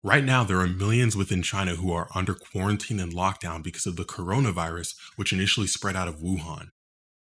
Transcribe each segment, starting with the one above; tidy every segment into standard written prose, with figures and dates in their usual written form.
Right now, there are millions within China who are under quarantine and lockdown because of the coronavirus, which initially spread out of Wuhan.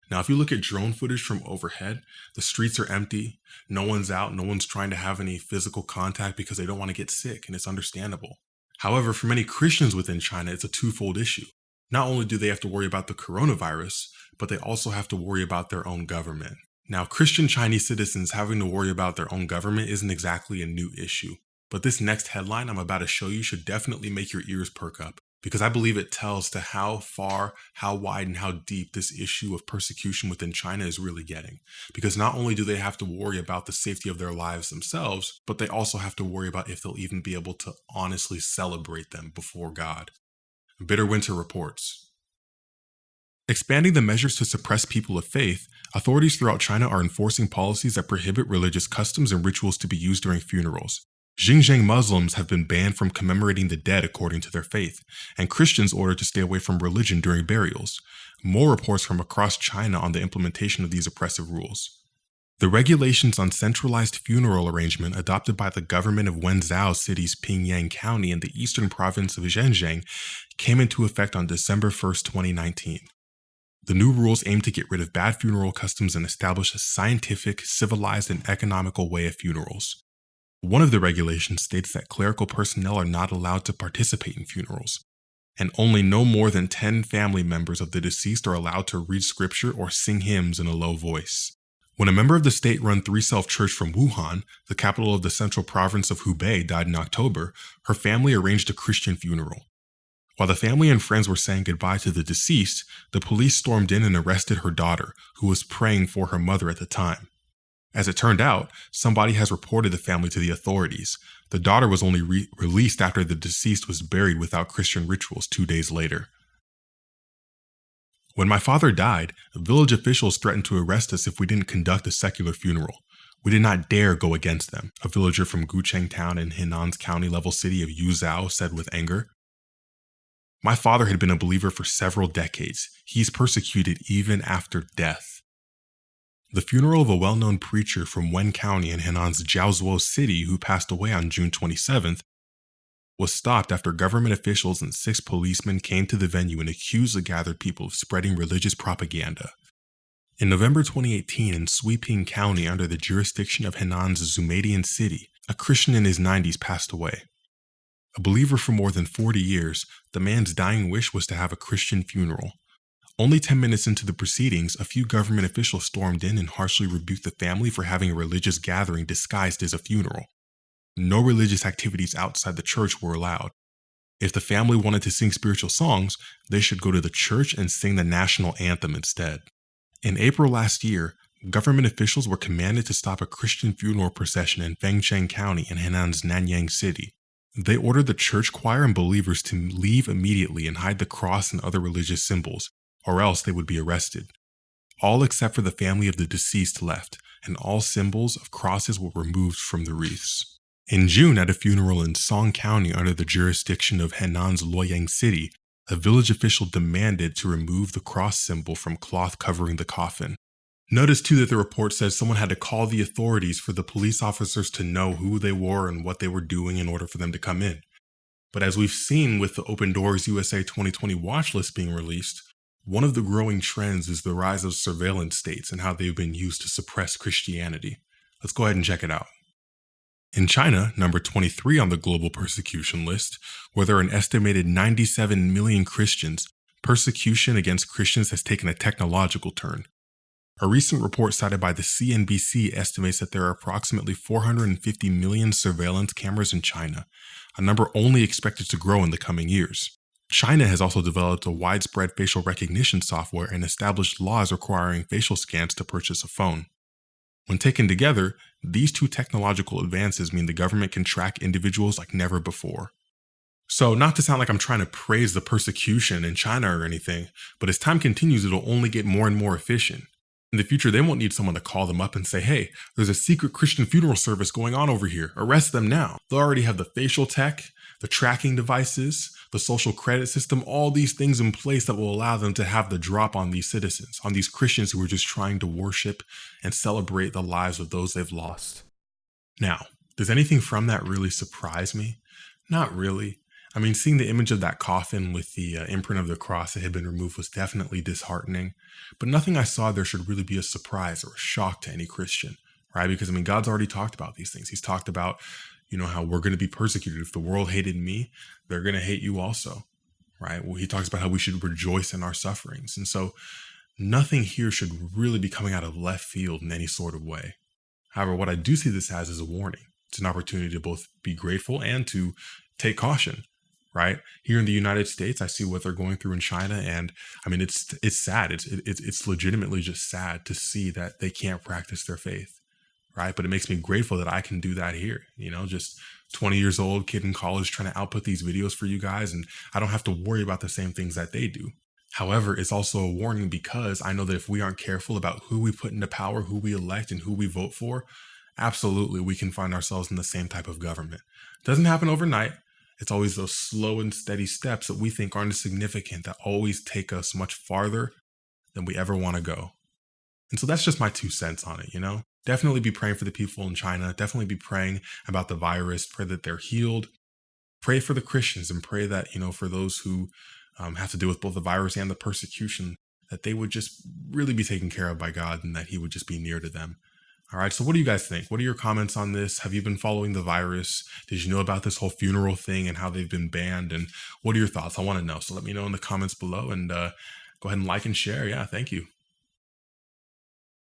Now, if you look at drone footage from overhead, the streets are empty, no one's out, no one's trying to have any physical contact because they don't want to get sick, and it's understandable. However, for many Christians within China, it's a twofold issue. Not only do they have to worry about the coronavirus, but they also have to worry about their own government. Now, Christian Chinese citizens having to worry about their own government isn't exactly a new issue. But this next headline I'm about to show you should definitely make your ears perk up, because I believe it tells to how far, how wide, and how deep this issue of persecution within China is really getting. Because not only do they have to worry about the safety of their lives themselves, but they also have to worry about if they'll even be able to honestly celebrate them before God. Bitter Winter reports. Expanding the measures to suppress people of faith, authorities throughout China are enforcing policies that prohibit religious customs and rituals to be used during funerals. Xinjiang Muslims have been banned from commemorating the dead according to their faith, and Christians ordered to stay away from religion during burials. More reports from across China on the implementation of these oppressive rules. The regulations on centralized funeral arrangement adopted by the government of Wenzhou City's Pingyang County in the eastern province of Zhejiang came into effect on December 1, 2019. The new rules aim to get rid of bad funeral customs and establish a scientific, civilized, and economical way of funerals. One of the regulations states that clerical personnel are not allowed to participate in funerals, and only no more than 10 family members of the deceased are allowed to read scripture or sing hymns in a low voice. When a member of the state-run Three-Self Church from Wuhan, the capital of the central province of Hubei, died in October, her family arranged a Christian funeral. While the family and friends were saying goodbye to the deceased, the police stormed in and arrested her daughter, who was praying for her mother at the time. As it turned out, somebody has reported the family to the authorities. The daughter was only released after the deceased was buried without Christian rituals 2 days later. When my father died, village officials threatened to arrest us if we didn't conduct a secular funeral. We did not dare go against them, a villager from Gucheng Town in Henan's county-level city of Yuzhou said with anger. My father had been a believer for several decades. He's persecuted even after death. The funeral of a well-known preacher from Wen County in Henan's Jiaozhuo City who passed away on June 27th was stopped after government officials and 6 policemen came to the venue and accused the gathered people of spreading religious propaganda. In November 2018 in Suiping County under the jurisdiction of Henan's Zumadian City, a Christian in his 90s passed away. A believer for more than 40 years, the man's dying wish was to have a Christian funeral. Only 10 minutes into the proceedings, a few government officials stormed in and harshly rebuked the family for having a religious gathering disguised as a funeral. No religious activities outside the church were allowed. If the family wanted to sing spiritual songs, they should go to the church and sing the national anthem instead. In April last year, government officials were commanded to stop a Christian funeral procession in Fengcheng County in Henan's Nanyang City. They ordered the church choir and believers to leave immediately and hide the cross and other religious symbols, or else they would be arrested. All except for the family of the deceased left, and all symbols of crosses were removed from the wreaths. In June, at a funeral in Song County under the jurisdiction of Henan's Luoyang City, a village official demanded to remove the cross symbol from cloth covering the coffin. Notice too that the report says someone had to call the authorities for the police officers to know who they were and what they were doing in order for them to come in. But as we've seen with the Open Doors USA 2020 watch list being released, one of the growing trends is the rise of surveillance states and how they've been used to suppress Christianity. Let's go ahead and check it out. In China, number 23 on the global persecution list, where there are an estimated 97 million Christians, persecution against Christians has taken a technological turn. A recent report cited by the CNBC estimates that there are approximately 450 million surveillance cameras in China, a number only expected to grow in the coming years. China has also developed a widespread facial recognition software and established laws requiring facial scans to purchase a phone. When taken together, these two technological advances mean the government can track individuals like never before. So, not to sound like I'm trying to praise the persecution in China or anything, but as time continues, it'll only get more and more efficient. In the future, they won't need someone to call them up and say, hey, there's a secret Christian funeral service going on over here. Arrest them now. They'll already have the facial tech, the tracking devices, the social credit system, all these things in place that will allow them to have the drop on these citizens, on these Christians who are just trying to worship and celebrate the lives of those they've lost. Now, does anything from that really surprise me? Not really. I mean, seeing the image of that coffin with the imprint of the cross that had been removed was definitely disheartening, but nothing I saw there should really be a surprise or a shock to any Christian, right? Because, I mean, God's already talked about these things. He's talked about, how we're going to be persecuted. If the world hated me, they're going to hate you also, right? Well, he talks about how we should rejoice in our sufferings. And so nothing here should really be coming out of left field in any sort of way. However, what I do see this as is a warning. It's an opportunity to both be grateful and to take caution, right? Here in the United States, I see what they're going through in China, and I mean, it's sad. It's legitimately just sad to see that they can't practice their faith, right? But it makes me grateful that I can do that here. Just 20 years old, kid in college, trying to output these videos for you guys, and I don't have to worry about the same things that they do. However, it's also a warning because I know that if we aren't careful about who we put into power, who we elect, and who we vote for, absolutely we can find ourselves in the same type of government. It doesn't happen overnight. It's always those slow and steady steps that we think aren't significant that always take us much farther than we ever want to go. And so that's just my 2 cents on it, Definitely be praying for the people in China. Definitely be praying about the virus. Pray that they're healed. Pray for the Christians and pray that, for those who have to deal with both the virus and the persecution, that they would just really be taken care of by God and that he would just be near to them. All right. So what do you guys think? What are your comments on this? Have you been following the virus? Did you know about this whole funeral thing and how they've been banned? And what are your thoughts? I want to know. So let me know in the comments below and go ahead and like and share. Yeah. Thank you.